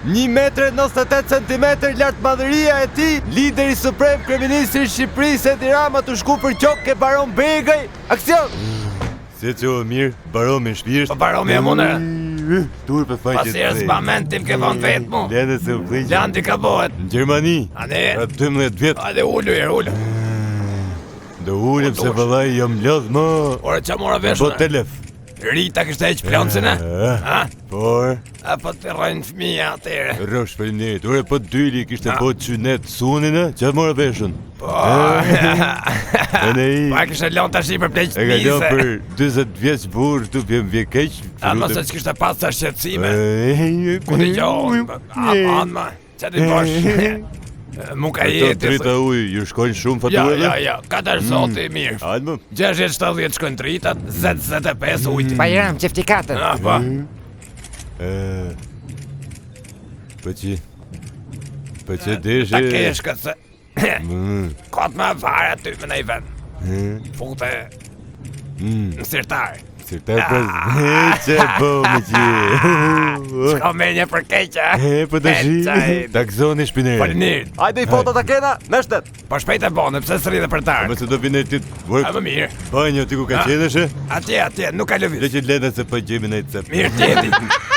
1,98 centimetër lartë madhëria e tij, lideri suprem kryeministri i Shqipërisë Edi Rama të shku për qok e Baron Begaj. Aksion! Se që o mirë, baro me shpirë. Po baro me mune. Tur për faqet. Pasirë s'ma tim ke von vetë mu. Lene se u fliqë. Landi ka bëhet. Në Gjermani. Ane. Ka 12 vjetë. Ade ullu e ullu. Do ullim se vëllaj jam lodh më. Ore që mora vesh Po telef. Rita kështë heq ploncën e? Ha? Por Apo të rrojnë fëmija atyre? Rosh për njët. Ore po dyli kishte po të qynet sunin e? Që mora veshën? Po. E ne i. Pa kështë lon tash i për pleqë E ka mise. lon për 20 vjeç burr tu vjen keq. Ama se që kështë pas të shqetsime. Ku t'i gjohën? Aman ma. Që t'i bosh? Mu ka Ato jeti. trita uj, ju shkojnë shumë faturave? Ja, 4 zoti mirë. Hajde më. 60-70 shkojnë tritat, 75 ujti. Bajram, qeftikatën. Po. Po që deshe... Ta kesh këtë se... Kotë ma varë aty me nej vend. Fute... Në sirtarë. Sirtar për... Që po me që... Shko me një për keqa. Po të shi... Takzoni shpinere. Falinir. Hajde i foto ta kena, nështet. Po shpejt e bone, pse së rridhe për tarë. Më se do vine ti të A work. më mirë. Banjo ti ku ka qeneshe? Atje, nuk ka lëviz. Le që lena se po gjemi në i cep. Mirë tjeti.